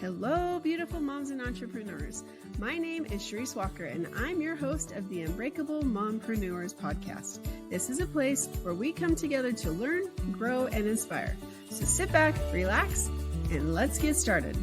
Hello, beautiful moms and entrepreneurs. My name is Charisse Walker, and I'm your host of the Unbreakable Mompreneurs podcast. This is a place where we come together to learn, grow, and inspire. So sit back, relax, and let's get started.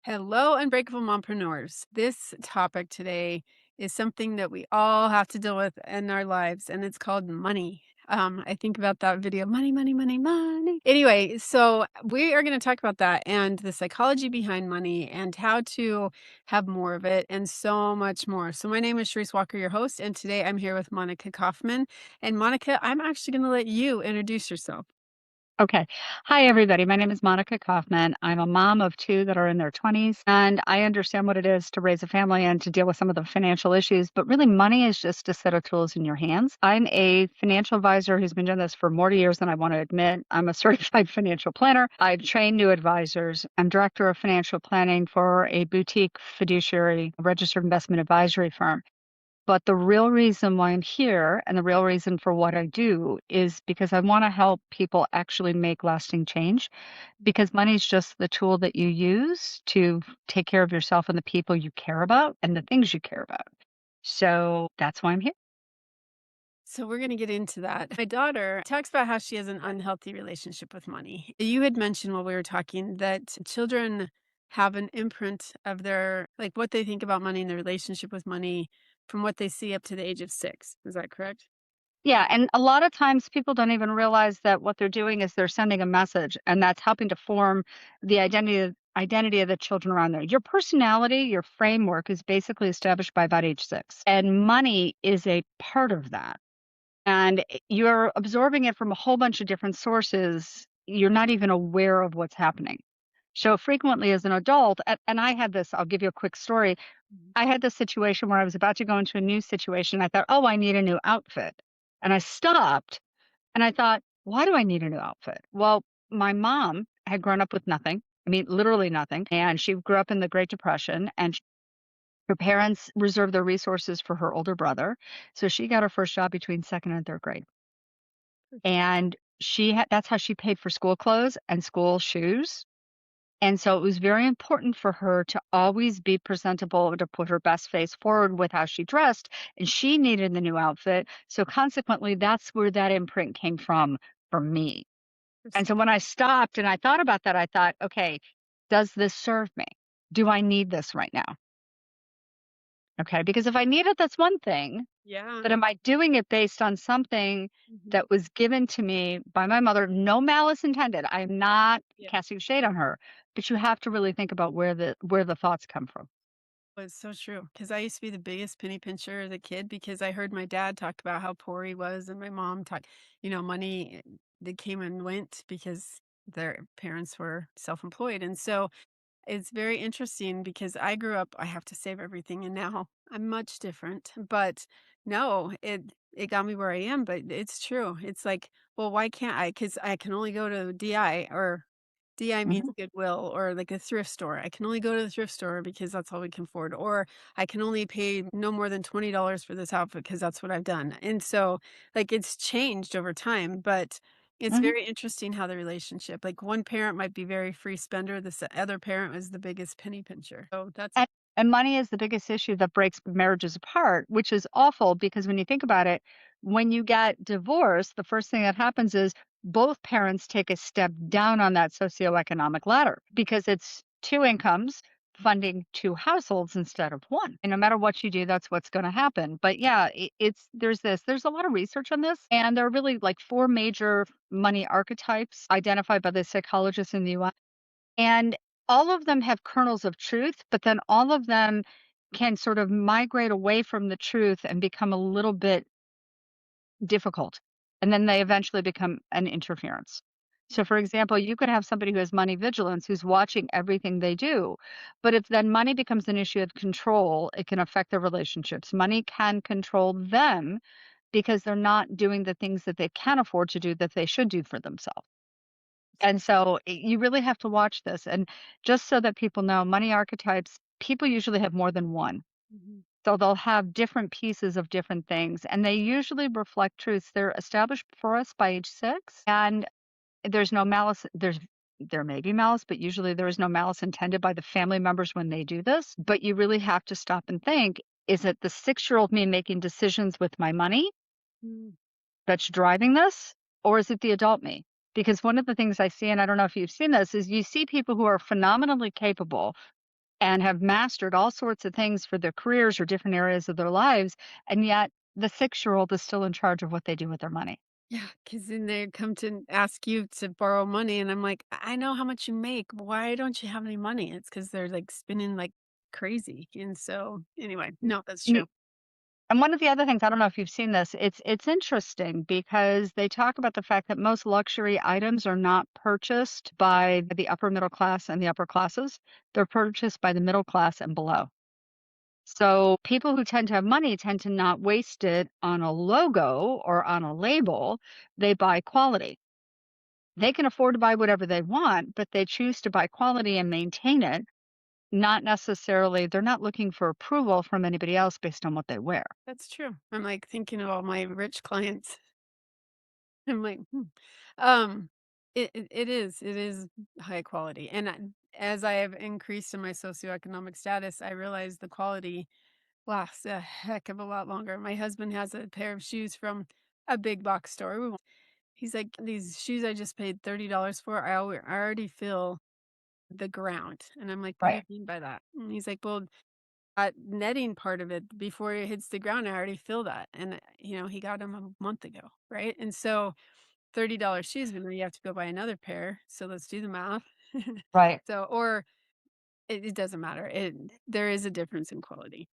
Hello, Unbreakable Mompreneurs. This topic today is something that we all have to deal with in our lives, and it's called money. I think about that video, money, money, money, money. Anyway, so we are going to talk about that and the psychology behind money and how to have more of it and so much more. So my name is Charisse Walker, your host, and today I'm here with Monica Kaufman. And Monica, I'm actually going to let you introduce yourself. Okay. Hi, everybody. My name is Monica Kaufman. I'm a mom of two that are in their 20s, and I understand what it is to raise a family and to deal with some of the financial issues. But really, money is just a set of tools in your hands. I'm a financial advisor who's been doing this for more years than I want to admit. I'm a certified financial planner. I've trained new advisors. I'm director of financial planning for a boutique fiduciary registered investment advisory firm. But the real reason why I'm here and the real reason for what I do is because I want to help people actually make lasting change because money is just the tool that you use to take care of yourself and the people you care about and the things you care about. So that's why I'm here. So we're going to get into that. My daughter talks about how she has an unhealthy relationship with money. You had mentioned while we were talking that children have an imprint of their, like what they think about money and their relationship with money from what they see up to the age of 6. Is that correct? Yeah, and a lot of times people don't even realize that what they're doing is they're sending a message, and that's helping to form the identity of the children around there. Your personality, your framework is basically established by about age 6, and money is a part of that. And you're absorbing it from a whole bunch of different sources. You're not even aware of what's happening. So frequently as an adult, and I had this, I'll give you a quick story. I had this situation where I was about to go into a new situation. I thought, oh, I need a new outfit. And I stopped and I thought, why do I need a new outfit? Well, my mom had grown up with nothing. I mean, literally nothing. And she grew up in the Great Depression and her parents reserved their resources for her older brother. So she got her first job between second and third grade. And that's how she paid for school clothes and school shoes. And so it was very important for her to always be presentable, to put her best face forward with how she dressed. And she needed the new outfit. So consequently, that's where that imprint came from for me. And so when I stopped and I thought about that, I thought, okay, does this serve me? Do I need this right now? Okay, because if I need it, that's one thing. Yeah. But am I doing it based on something that was given to me by my mother? No malice intended. I'm not casting shade on her, but you have to really think about where the thoughts come from. It's so true because I used to be the biggest penny pincher as a kid because I heard my dad talk about how poor he was and my mom talk, money that came and went because their parents were self-employed. And so it's very interesting because I grew up, I have to save everything, and now I'm much different. But no, it got me where I am, but it's true. It's like, well, why can't I? Because I can only go to DI, or DI means Mhm. Goodwill, or like a thrift store. I can only go to the thrift store because that's all we can afford. Or I can only pay no more than $20 for this outfit because that's what I've done. And so like it's changed over time, but it's Mhm. very interesting how the relationship, like one parent might be very free spender, this other parent was the biggest penny pincher. So that's And, and money is the biggest issue that breaks marriages apart, which is awful because when you think about it, when you get divorced, the first thing that happens is both parents take a step down on that socioeconomic ladder because it's two incomes funding two households instead of one. And no matter what you do, that's what's going to happen. But yeah, there's a lot of research on this, and there are really like four major money archetypes identified by the psychologists in the US. And all of them have kernels of truth, but then all of them can sort of migrate away from the truth and become a little bit difficult. And then they eventually become an interference. So, for example, you could have somebody who has money vigilance who's watching everything they do. But if then money becomes an issue of control, it can affect their relationships. Money can control them because they're not doing the things that they can afford to do that they should do for themselves. And so you really have to watch this. And just so that people know, money archetypes, people usually have more than one. So they'll have different pieces of different things, and they usually reflect truths. They're established for us by age 6, and there's no malice. There may be malice, but usually there is no malice intended by the family members when they do this. But you really have to stop and think, is it the 6-year-old me making decisions with my money Mm. that's driving this, or is it the adult me? Because one of the things I see, and I don't know if you've seen this, is you see people who are phenomenally capable and have mastered all sorts of things for their careers or different areas of their lives, and yet the 6-year-old is still in charge of what they do with their money. Yeah, because then they come to ask you to borrow money, and I'm like, "I know how much you make. Why don't you have any money?" It's because 'cause they're, like, spending like crazy, and so, anyway, no, that's N true. And one of the other things, I don't know if you've seen this, it's interesting because they talk about the fact that most luxury items are not purchased by the upper middle class and the upper classes. They're purchased by the middle class and below. So people who tend to have money tend to not waste it on a logo or on a label. They buy quality. They can afford to buy whatever they want, but they choose to buy quality and maintain it. Not necessarily, they're not looking for approval from anybody else based on what they wear. That's true. I'm, like, thinking of all my rich clients. I'm like, "Hmm." Um, it is high quality, and as I have increased in my socioeconomic status, I realize the quality lasts a heck of a lot longer. My husband has a pair of shoes from a big box store. He's like, "These shoes I just paid $30 for, I already feel the ground." And I'm like, "What do you Right. mean by that?" And he's like, "Well, that netting part of it before it hits the ground, I already feel that." And, he got them a month ago, right? And so $30 shoes, but then you have to go buy another pair. So let's do the math. Right. So, or it doesn't matter. There is a difference in quality.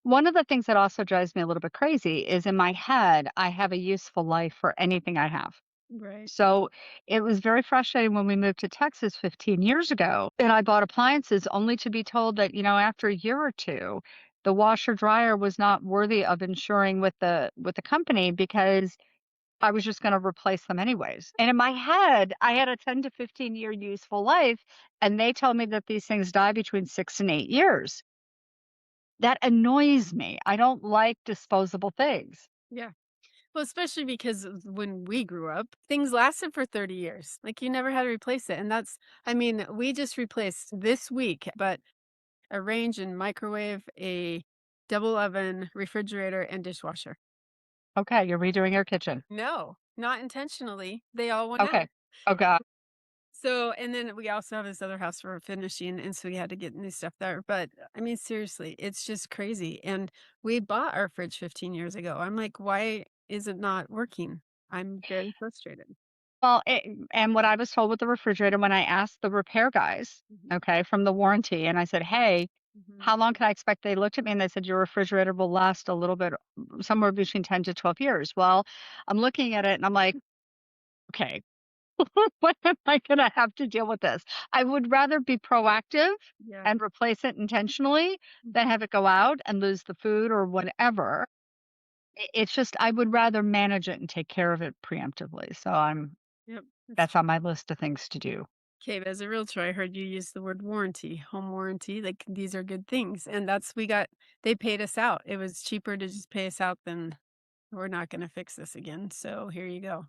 One of the things that also drives me a little bit crazy is in my head, I have a useful life for anything I have. Right. So it was very frustrating when we moved to Texas 15 years ago and I bought appliances only to be told that, after a year or two, the washer dryer was not worthy of insuring with the company because I was just going to replace them anyways. And in my head, I had a 10 to 15-year useful life and they told me that these things die between 6 and 8 years. That annoys me. I don't like disposable things. Yeah. Well, especially because when we grew up, things lasted for 30 years. Like you never had to replace it. And I mean, we just replaced this week, but a range and microwave, a double oven, refrigerator, and dishwasher. Okay, you're redoing your kitchen. No, not intentionally. They all went out. Okay. Oh god. So, and then we also have this other house for finishing, and so we had to get new stuff there. But I mean, seriously, it's just crazy. And we bought our fridge 15 years ago. I'm like, why is it not working? I'm very frustrated. Well, and what I was told with the refrigerator when I asked the repair guys, Mhm, okay, from the warranty, and I said, "Hey, mhm. how long can I expect?" They looked at me and they said, "Your refrigerator will last a little bit, somewhere between 10 to 12 years." Well, I'm looking at it and I'm like, "Okay, when am I gonna have to deal with this?" I would rather be proactive Yeah. and replace it intentionally than Mhm. have it go out and lose the food or whatever. It's just I would rather manage it and take care of it preemptively. So Yep. That's that's on my list of things to do. okay. But as a realtor, I heard you use the word warranty, home warranty. Like these are good things. And they paid us out. It was cheaper to just pay us out than we're not going to fix this again. So here you go.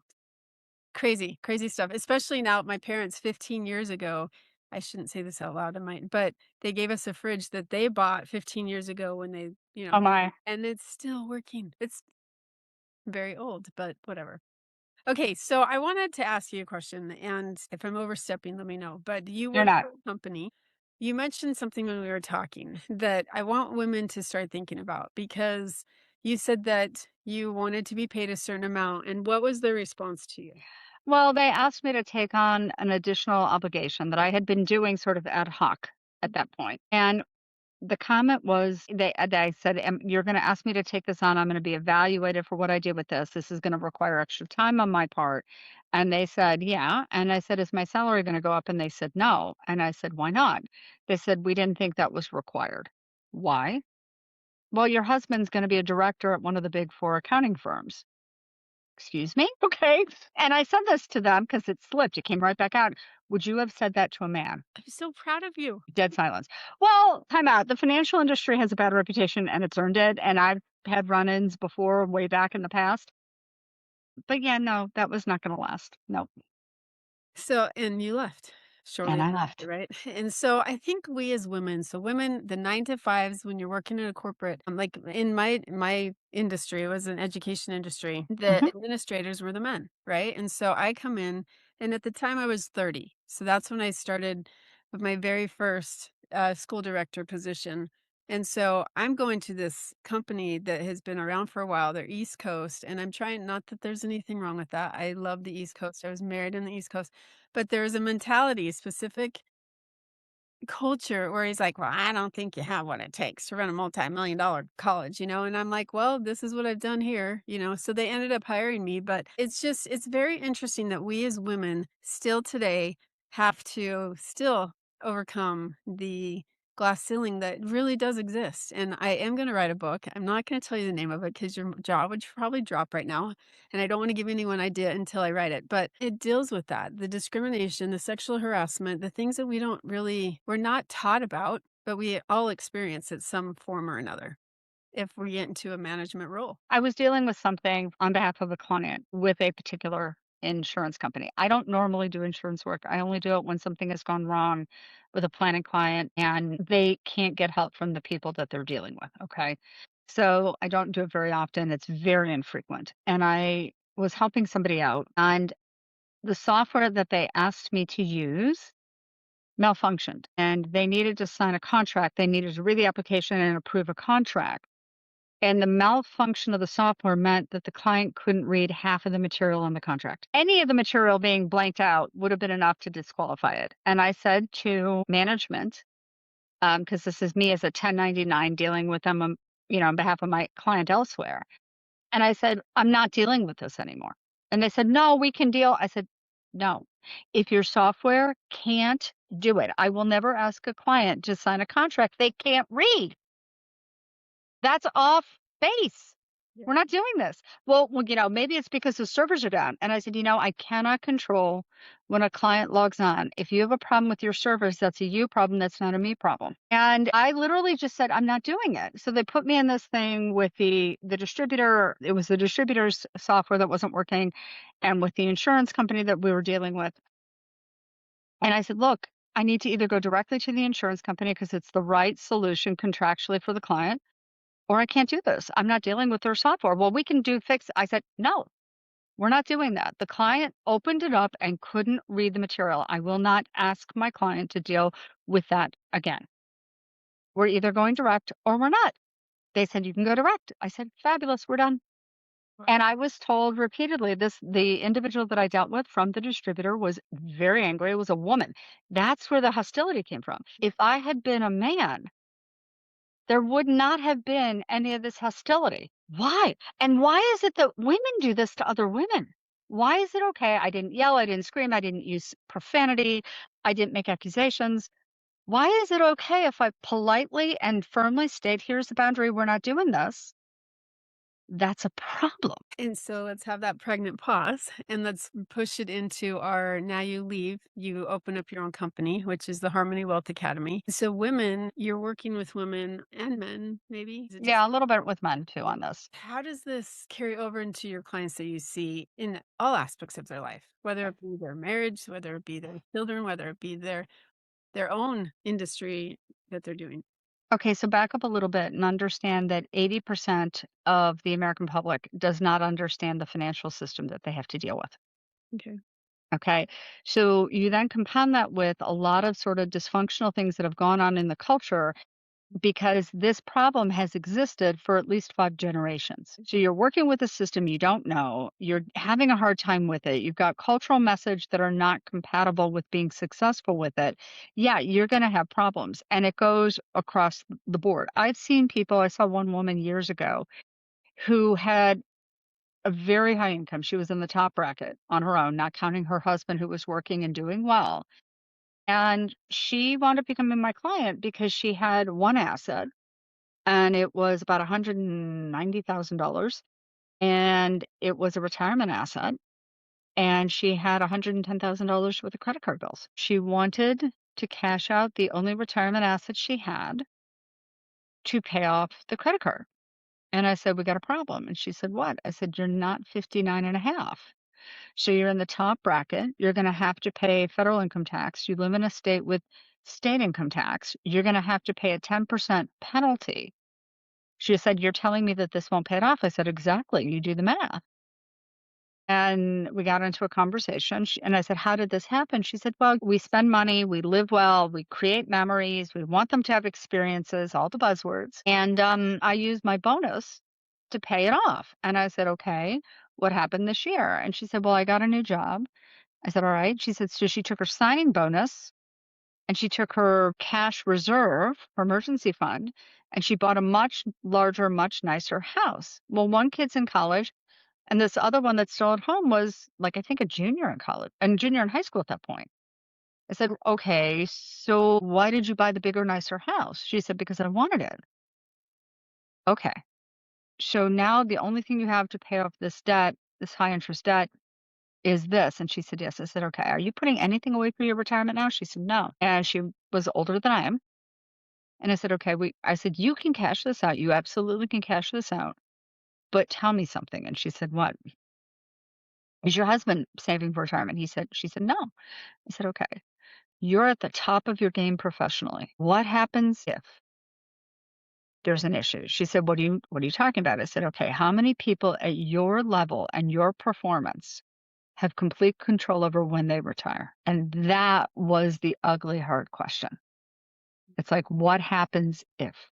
Crazy, crazy stuff, especially now my parents 15 years ago, I shouldn't say this out loud, I might, but they gave us a fridge that they bought 15 years ago when Oh my. and it's still working. It's very old, but whatever. Okay, so I wanted to ask you a question, and if I'm overstepping, let me know. But you You're work not. for a company. You mentioned something when we were talking that I want women to start thinking about because you said that you wanted to be paid a certain amount. And what was the response to you? Well, they asked me to take on an additional obligation that I had been doing sort of ad hoc at Mhm. that point. And the comment was they said, You're going to ask me to take this on. I'm going to be evaluated for what I did with this. This is going to require extra time on my part." And they said, "Yeah." And I said, "Is my salary going to go up?" And they said, "No." And I said, "Why not?" They said, "We didn't think that was required." Why? Well, your husband's going to be a director at one of the big four accounting firms. Excuse me? Okay. And I said this to them because it slipped. It came right back out. Would you have said that to a man? I'm so proud of you. Dead silence. Well, time out. The financial industry has a bad reputation and it's earned it. And I've had run ins before, way back in the past. But yeah, no, that was not going to last. Nope. So and you left shortly And I thereafter, left. right? And so I think we as women, so women, the 9 to 5s when you're working in a corporate, like in my industry, it was an education industry, the Hmm. administrators were the men, right? And so I come in, and at the time I was 30. So that's when I started with my very first school director position. And so I'm going to this company that has been around for a while. They're East Coast, and I'm trying, not that there's anything wrong with that. I love the East Coast. I was married in the East Coast, but there's a mentality, a specific culture where he's like, "Well, I don't think you have what it takes to run a multi-million-dollar college," and I'm like, "Well, this is what I've done here." So they ended up hiring me, but it's very interesting that we as women still today have to still overcome the glass ceiling that really does exist. And I am going to write a book. I'm not going to tell you the name of it because your jaw would probably drop right now. And I don't want to give anyone idea until I write it, but it deals with that, the discrimination, the sexual harassment, the things that we're not taught about, but we all experience at some form or another if we get into a management role. I was dealing with something on behalf of a client with a particular insurance company. I don't normally do insurance work. I only do it when something has gone wrong with a planning client and they can't get help from the people that they're dealing with. Okay. So I don't do it very often. It's very infrequent. And I was helping somebody out, and the software that they asked me to use malfunctioned, and they needed to sign a contract. They needed to read the application and approve a contract. And the malfunction of the software meant that the client couldn't read half of the material on the contract. Any of the material being blanked out would have been enough to disqualify it. And I said to management, because this is me as a 1099 dealing with them, on behalf of my client elsewhere. And I said, I'm not dealing with this anymore. And they said, no, we can deal. I said, no. If your software can't do it, I will never ask a client to sign a contract they can't read. That's off base. Yeah. We're not doing this. Well, maybe it's because the servers are down. And I said, I cannot control when a client logs on. If you have a problem with your servers, that's a you problem. That's not a me problem. And I literally just said, I'm not doing it. So they put me in this thing with the distributor. It was the distributor's software that wasn't working, and with the insurance company that we were dealing with. And I said, look, I need to either go directly to the insurance company because it's the right solution contractually for the client, or I can't do this. I'm not dealing with their software. Well, we can do fix. I said, no, we're not doing that. The client opened it up and couldn't read the material. I will not ask my client to deal with that again. We're either going direct or we're not. They said, you can go direct. I said, fabulous, we're done. Wow. And I was told repeatedly, the individual that I dealt with from the distributor was very angry. It was a woman. That's where the hostility came from. If I had been a man, there would not have been any of this hostility. Why? And why is it that women do this to other women? Why is it okay? I didn't yell, I didn't scream, I didn't use profanity, I didn't make accusations. Why is it okay if I politely and firmly state, here's the boundary, we're not doing this? That's a problem. And so let's have that pregnant pause and let's push it into our now you leave, you open up your own company, which is the Harmony Wealth Academy. So women, you're working with women and men, maybe? Is it just Yeah, a little bit with men too on this. how does this carry over into your clients that you see in all aspects of their life, whether it be their marriage, whether it be their children, whether it be their own industry that they're doing? Okay, so back up a little bit and understand that 80% of the American public does not understand the financial system that they have to deal with. Okay. Okay. So you then compound that with a lot of sort of dysfunctional things that have gone on in the culture because this problem has existed for at least 5 generations. So you're working with a system you don't know, you're having a hard time with it, you've got cultural message that are not compatible with being successful with it. Yeah, you're going to have problems. And it goes across the board. I've seen people, I saw one woman years ago who had a very high income. She was in the top bracket on her own, not counting her husband who was working and doing well. And she wound up becoming my client because she had one asset and it was about $190,000. and it was a retirement asset, and she had $110,000 worth of credit card bills. She wanted to cash out the only retirement asset she had to pay off the credit card. And I said, "We got a problem." And she said, "What?" I said, "You're not 59 and a half. So you're in the top bracket. You're going to have to pay federal income tax. You live in a state with state income tax. You're going to have to pay a 10% penalty." She said, "You're telling me that this won't pay it off." I said, "Exactly. You do the math." And we got into a conversation. And I said, "How did this happen?" She said, "Well, we spend money, we live well, we create memories, we want them to have experiences, all the buzzwords. And I use my bonus to pay it off." And I said, "Okay, what happened this year?" And she said, "Well, I got a new job." I said, "All right." She said, "So she took her signing bonus and she took her cash reserve, her emergency fund, and she bought a much larger, much nicer house." Well, one kid's in college and this other one that's still at home was, like, I think a junior in college and junior in high school at that point. I said, "Okay, so why did you buy the bigger, nicer house?" She said, "Because I wanted it." Okay. So now the only thing you have to pay off this debt, this high interest debt, is this. And she said, "Yes." I said, "Okay. Are you putting anything away for your retirement now?" She said, "No." And she was older than I am. And I said, "Okay, I said, "You can cash this out. You absolutely can cash this out. But tell me something." And she said, "What? Is your husband saving for retirement?" She said, "No." I said, "Okay. You're at the top of your game professionally. What happens if there's an issue?" She said, what are you talking about?" I said, "Okay, how many people at your level and your performance have complete control over when they retire?" And that was the ugly, hard question. It's like, what happens if?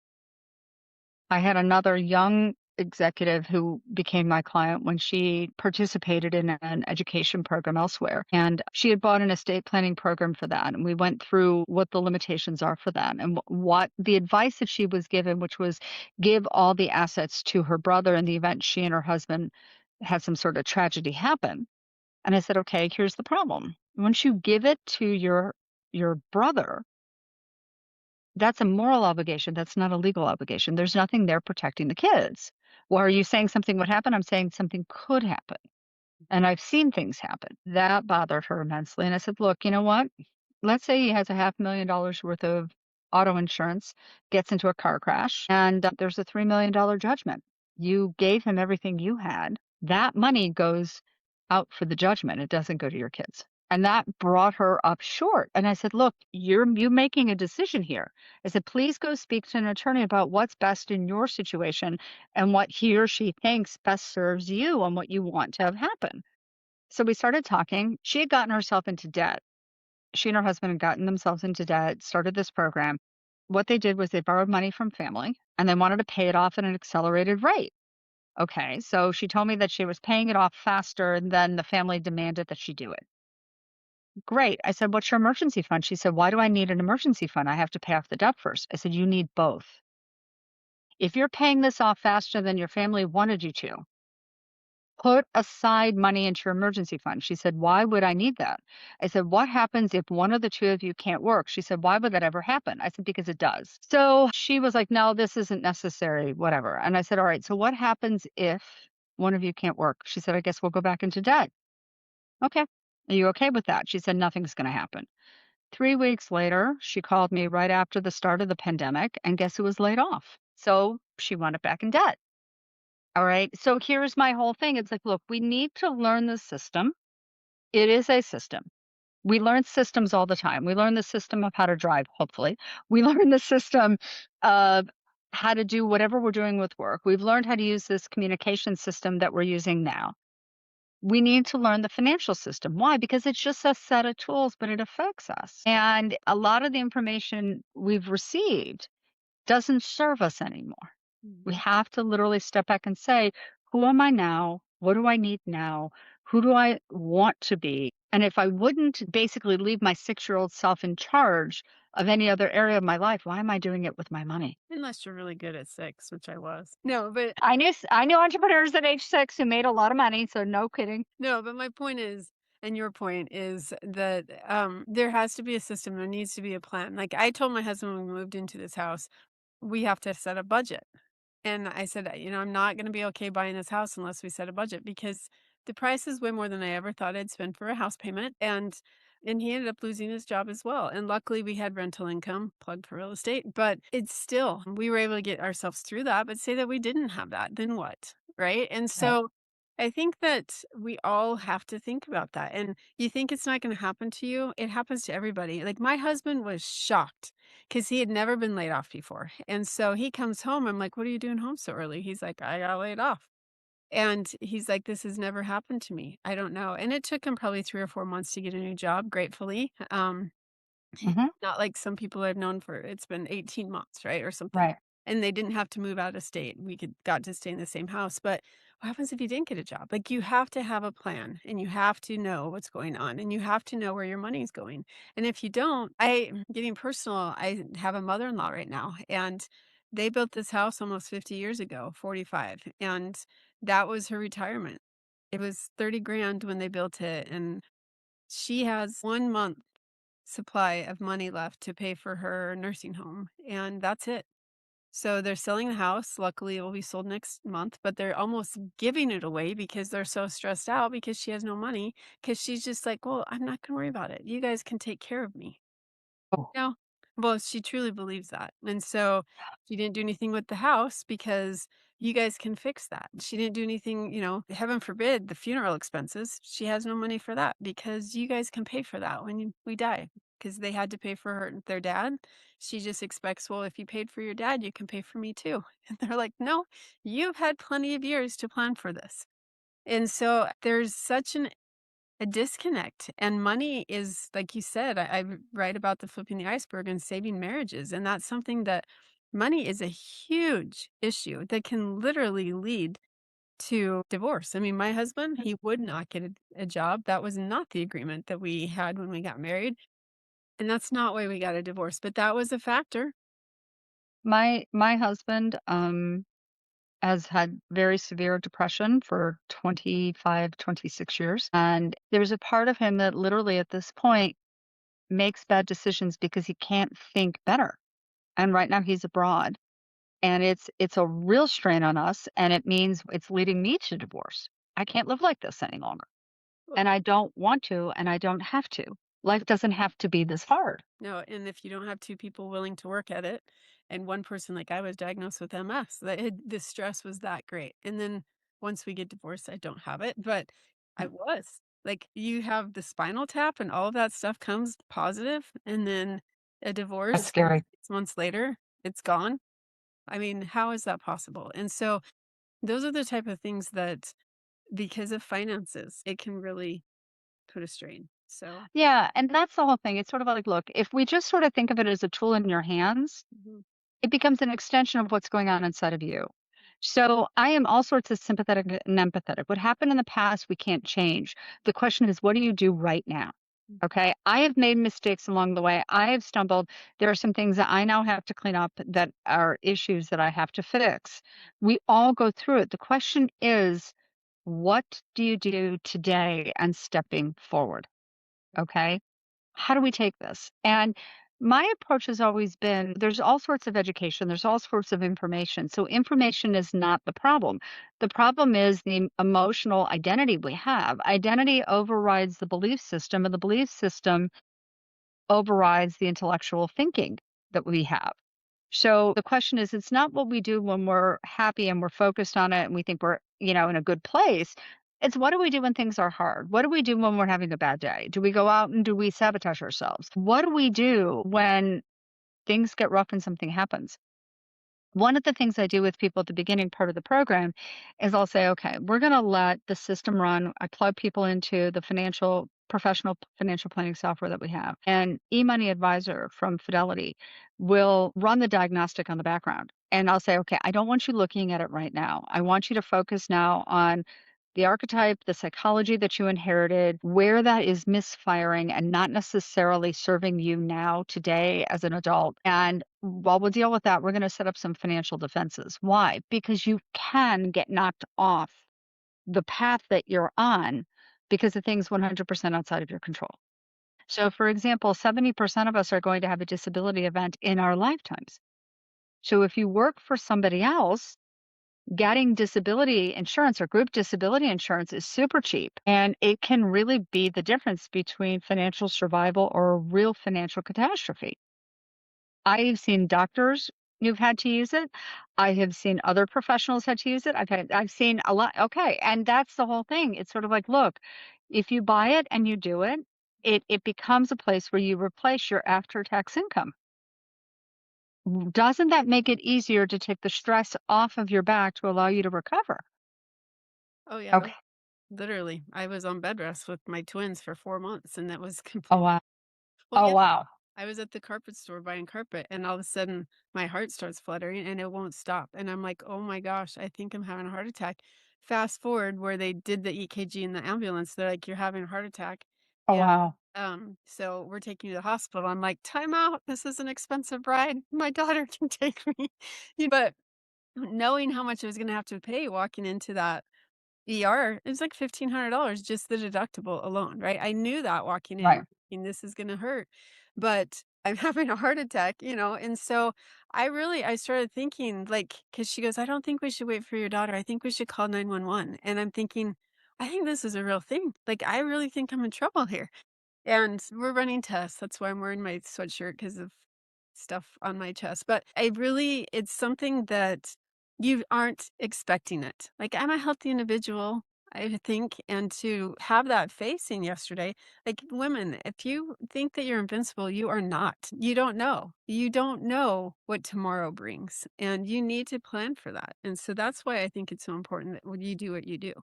I had another young executive who became my client when she participated in an education program elsewhere. And she had bought an estate planning program for that. And we went through what the limitations are for that and what the advice that she was given, which was give all the assets to her brother in the event she and her husband had some sort of tragedy happen. And I said, "Okay, here's the problem. Once you give it to your brother, that's a moral obligation, that's not a legal obligation. There's nothing there protecting the kids." "Well, are you saying something would happen?" "I'm saying something could happen, and I've seen things happen." That bothered her immensely, and I said, "Look, you know what? Let's say he has a $500,000 worth of auto insurance, gets into a car crash, and there's a $3 million judgment. You gave him everything you had. That money goes out for the judgment. It doesn't go to your kids." And that brought her up short. And I said, "Look, you're making a decision here." I said, "Please go speak to an attorney about what's best in your situation and what he or she thinks best serves you and what you want to have happen." So we started talking. She had gotten herself into debt. She and her husband had gotten themselves into debt, started this program. What they did was they borrowed money from family and they wanted to pay it off at an accelerated rate. Okay, so she told me that she was paying it off faster than the family demanded that she do it. Great. I said, "What's your emergency fund?" She said, "Why do I need an emergency fund? I have to pay off the debt first." I said, "You need both. If you're paying this off faster than your family wanted you to, put aside money into your emergency fund." She said, "Why would I need that?" I said, "What happens if one of the two of you can't work?" She said, "Why would that ever happen?" I said, "Because it does." So she was like, "No, this isn't necessary, whatever." And I said, "All right, so what happens if one of you can't work?" She said, "I guess we'll go back into debt." Okay. Are you okay with that? She said, "Nothing's going to happen." 3 weeks later, she called me right after the start of the pandemic, and guess who was laid off? So she wound up back in debt. All right. So here's my whole thing. It's like, look, we need to learn the system. It is a system. We learn systems all the time. We learn the system of how to drive, hopefully. We learn the system of how to do whatever we're doing with work. We've learned how to use this communication system that we're using now. We need to learn the financial system. Why? Because it's just a set of tools, but it affects us. And a lot of the information we've received doesn't serve us anymore. We Mhm. have to literally step back and say, who am I now? What do I need now? Who do I want to be? And if I wouldn't basically leave my 6-year-old self in charge of any other area of my life, why am I doing it with my money? Unless you're really good at 6, which I was. No, but I knew entrepreneurs at age 6 who made a lot of money, so no kidding. no, but my point is and your point is that, there has to be a system, there needs to be a plan. Like, I told my husband when we moved into this house, we have to set a budget. And I said, I'm not going to be okay buying this house unless we set a budget because the price is way more than I ever thought I'd spend for a house payment. And he ended up losing his job as well. And luckily we had rental income, plug for real estate, but it's still, we were able to get ourselves through that. But say that we didn't have that, then what? Right. And Right. so I think that we all have to think about that. And you think it's not going to happen to you, it happens to everybody. Like my husband was shocked because he had never been laid off before. And so he comes home. I'm like, "What are you doing home so early?" He's like, "I got laid off." And he's like, "This has never happened to me. I don't know." And it took him probably 3 or 4 months to get a new job, gratefully. Mhm. Not like some people I've known for it's been 18 months, right, or something, Right. and they didn't have to move out of state. We got to stay in the same house, but what happens if you didn't get a job? Like, you have to have a plan, and you have to know what's going on, and you have to know where your money's going, and if you don't getting personal, I have a mother-in-law right now, and they built this house almost 50 years ago, 45, and that was her retirement. It was 30 grand when they built it, and she has 1 month supply of money left to pay for her nursing home, and that's it. So they're selling the house. Luckily, it will be sold next month, but they're almost giving it away because they're so stressed out because she has no money. Because she's just like, "Well, I'm not gonna worry about it. You guys can take care of me." Oh. No. Well, she truly believes that, and so she didn't do anything with the house because you guys can fix that. She didn't do anything, heaven forbid, the funeral expenses. She has no money for that because you guys can pay for that when we die. Because they had to pay for their dad. She just expects, well, if you paid for your dad, you can pay for me too. And they're like, no, you've had plenty of years to plan for this. And so there's such a disconnect, and money is like you said, I write about the flipping the iceberg and saving marriages, and that's something that money is a huge issue that can literally lead to divorce. I mean, my husband, he would not get a job. That was not the agreement that we had when we got married, and that's not why we got a divorce, but that was a factor. My husband, has had very severe depression for 25, 26 years, and there's a part of him that literally at this point makes bad decisions because he can't think better, and right now he's abroad, and it's a real strain on us, and it means it's leading me to divorce. I can't live like this any longer, and I don't want to, and I don't have to. Life doesn't have to be this hard. No, and if you don't have 2 people willing to work at it, and one person like I was diagnosed with MS, the stress was that great, and then once we get divorced, I don't have it, but I Mm. was. Like, you have the spinal tap and all of that stuff comes positive, and then a That's divorce, scary. 6 months later, it's gone. I mean, how is that possible? And so, those are the type of things that because of finances, it can really put a strain. So Yeah, and that's the whole thing. It's sort of like, look, if we just sort of think of it as a tool in your hands, mhm, it becomes an extension of what's going on inside of you. So I am all sorts of sympathetic and empathetic. What happened in the past, we can't change. The question is, what do you do right now? mm, Okay. I have made mistakes along the way. I have stumbled. There are some things that I now have to clean up that are issues that I have to fix. We all go through it. The question is, what do you do today and stepping forward? Okay. How do we take this? And my approach has always been there's all sorts of education, there's all sorts of information. So, information is not the problem. The problem is the emotional identity we have. Identity overrides the belief system, and the belief system overrides the intellectual thinking that we have. So, the question is it's not what we do when we're happy and we're focused on it and we think we're, in a good place. It's what do we do when things are hard? What do we do when we're having a bad day? Do we go out and do we sabotage ourselves? What do we do when things get rough and something happens? One of the things I do with people at the beginning part of the program is I'll say, okay, we're going to let the system run. I plug people into the professional financial planning software that we have. And eMoney Advisor from Fidelity will run the diagnostic on the background. And I'll say, okay, I don't want you looking at it right now. I want you to focus now on the archetype, the psychology that you inherited, where that is misfiring and not necessarily serving you now, today, as an adult. And while we'll deal with that, we're going to set up some financial defenses. Why? Because you can get knocked off the path that you're on because of things 100% outside of your control. So, for example, 70% of us are going to have a disability event in our lifetimes. So, if you work for somebody else, Getting disability insurance or group disability insurance is super cheap, and it can really be the difference between financial survival or a real financial catastrophe. I've seen doctors who've had to use it. I have seen other professionals had to use it. I've seen a lot. Okay, and that's the whole thing. It's sort of like, look, if you buy it and you do it, it becomes a place where you replace your after-tax income. Doesn't that make it easier to take the stress off of your back to allow you to recover? Oh, yeah. Okay. Literally, I was on bed rest with my twins for 4 months, and that was Oh, complete. wow. Well, Oh, yeah. wow. I was at the carpet store buying carpet, and all of a sudden, my heart starts fluttering, and it won't stop, and I'm like, "Oh my gosh, I think I'm having a heart attack." Fast forward where they did the EKG in the ambulance, they're like, "You're having a heart attack." Oh, And, wow. so we're taking you to the hospital. I'm like, "Time out, this is an expensive ride. My daughter can take me." But knowing how much I was gonna have to pay walking into that ER, it was like $1,500 just the deductible alone, right? I knew that walking Right. in, thinking this is gonna hurt, but I'm having a heart attack, and so I started thinking, like, because she goes, "I don't think we should wait for your daughter. I think we should call 911." And I'm thinking, "I think this is a real thing. Like, I really think I'm in trouble here." And we're running tests. That's why I'm wearing my sweatshirt because of stuff on my chest. But it's something that you aren't expecting it. Like, I'm a healthy individual, I think. And to have that facing yesterday, like, women, if you think that you're invincible, you are not. You don't know. You don't know what tomorrow brings. And you need to plan for that. And so that's why I think it's so important that when you do what you do.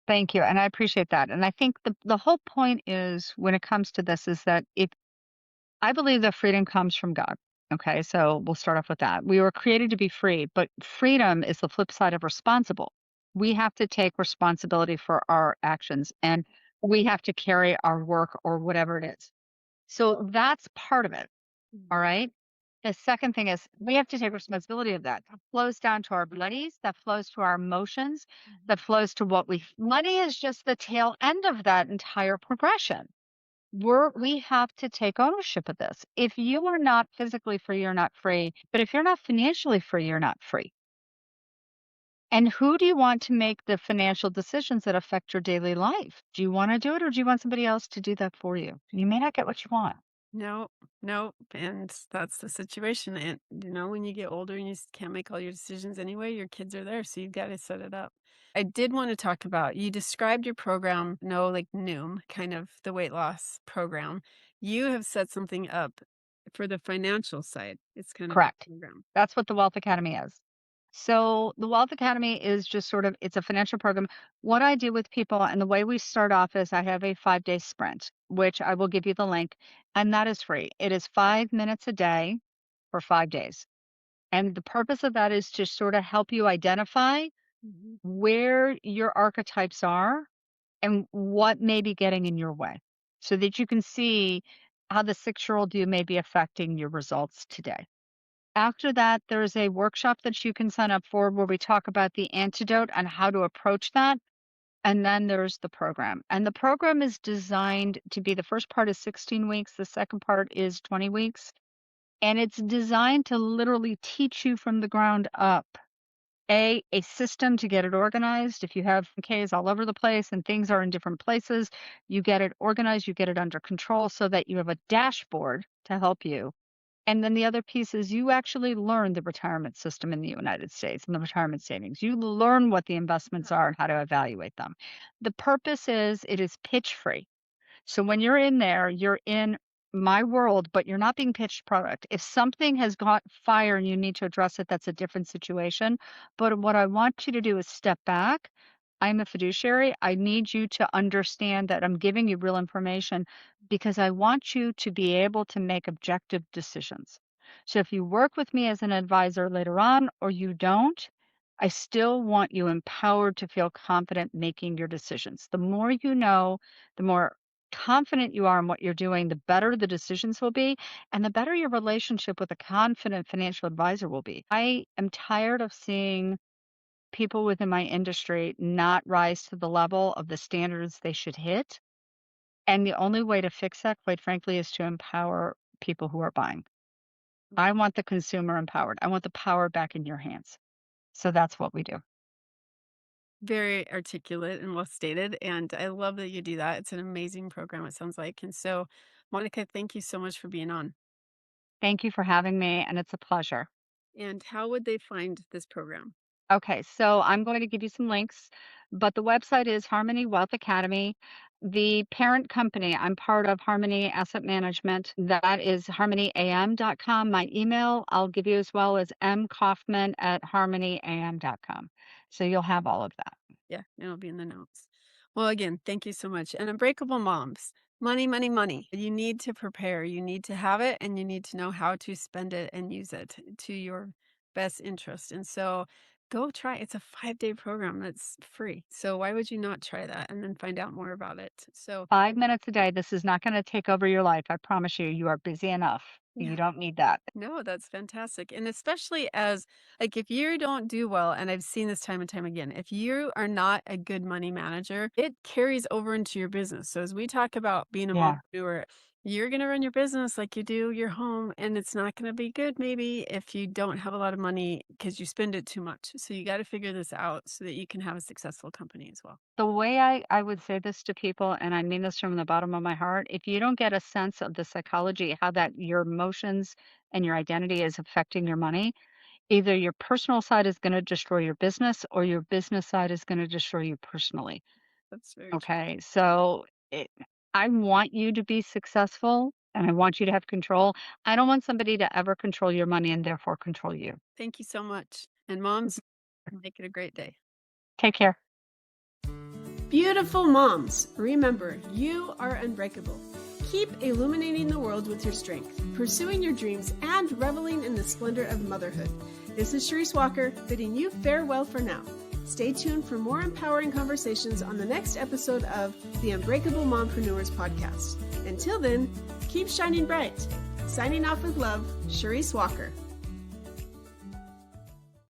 Thank you, and I appreciate that, and I think the whole point is when it comes to this is that if I believe that freedom comes from God, okay? So, we'll start off with that. We were created to be free, but freedom is the flip side of responsible. We have to take responsibility for our actions, and we have to carry our work or whatever it is. So, that's part of it, all Mhm, right? The second thing is we have to take responsibility of that. That flows down to our bodies, that flows to our emotions, mhm. that flows to what money is just the tail end of that entire progression. We have to take ownership of this. If you are not physically free, you're not free. But if you're not financially free, you're not free. And who do you want to make the financial decisions that affect your daily life? Do you want to do it or do you want somebody else to do that for you? You may not get what you want. No, no, and that's the situation, and, when you get older and you can't make all your decisions anyway, your kids are there, so you've gotta set it up. I did wanna talk about you described your program, no, like Noom, kind of the weight loss program. You have set something up for the financial side. It's kind of a Correct. program. That's what the Wealth Academy is. So the Wealth Academy is just sort of it's a financial program. What I do with people and the way we start off is I have a 5-day sprint, which I will give you the link, and that is free. It is 5 minutes a day for 5 days. And the purpose of that is to sort of help you identify Mhm. where your archetypes are and what may be getting in your way so that you can see how the 6-year-old you may be affecting your results today. After that, there's a workshop that you can sign up for where we talk about the antidote and how to approach that. And then there's the program. And the program is designed to be the first part is 16 weeks, the second part is 20 weeks. And it's designed to literally teach you from the ground up a system to get it organized. If you have Ks all over the place and things are in different places, you get it organized, you get it under control so that you have a dashboard to help you and then the other piece is you actually learn the retirement system in the United States and the retirement savings. You learn what the investments are and how to evaluate them. The purpose is it is pitch free. So when you're in there, you're in my world, but you're not being pitched product. If something has got fire and you need to address it, that's a different situation. But what I want you to do is step back. I'm a fiduciary. I need you to understand that I'm giving you real information because I want you to be able to make objective decisions. So if you work with me as an advisor later on or you don't, I still want you empowered to feel confident making your decisions. The more you know, the more confident you are in what you're doing, the better the decisions will be, and the better your relationship with a confident financial advisor will be. I am tired of seeing people within my industry not rise to the level of the standards they should hit. And the only way to fix that, quite frankly, is to empower people who are buying. I want the consumer empowered. I want the power back in your hands. So that's what we do. Very articulate and well stated, and I love that you do that. It's an amazing program, it sounds like. And so, Monica, thank you so much for being on. Thank you for having me, and it's a pleasure. And how would they find this program? Okay, so I'm going to give you some links, but the website is Harmony Wealth Academy. The parent company, I'm part of Harmony Asset Management. That is harmonyam.com. My email I'll give you as well as mkaufman@harmonyam.com. So you'll have all of that. Yeah, it'll be in the notes. Well, again, thank you so much. And Unbreakable Moms, money, money, money. You need to prepare. You need to have it, and you need to know how to spend it and use it to your best interest. And so go try. It's a 5-day program that's free. So why would you not try that and then find out more about it? So 5 minutes a day. This is not going to take over your life. I promise you, you are busy enough. yeah. You don't need that. No, that's fantastic. And especially as like if you don't do well, and I've seen this time and time again, if you are not a good money manager, it carries over into your business. So as we talk about being a Yeah. mompreneur, you're going to run your business like you do your home, and it's not going to be good maybe if you don't have a lot of money because you spend it too much. So you got to figure this out so that you can have a successful company as well. The way I would say this to people, and I mean this from the bottom of my heart, if you don't get a sense of the psychology, how that your emotions and your identity is affecting your money, either your personal side is going to destroy your business or your business side is going to destroy you personally. That's very true. Okay. So I want you to be successful and I want you to have control. I don't want somebody to ever control your money and therefore control you. Thank you so much. And moms, make it a great day. Take care. Beautiful moms, remember, you are unbreakable. Keep illuminating the world with your strength, pursuing your dreams, and reveling in the splendor of motherhood. This is Charisse Walker, bidding you farewell for now. Stay tuned for more empowering conversations on the next episode of the Unbreakable Mompreneurs podcast. Until then, keep shining bright. Signing off with love, Charisse Walker.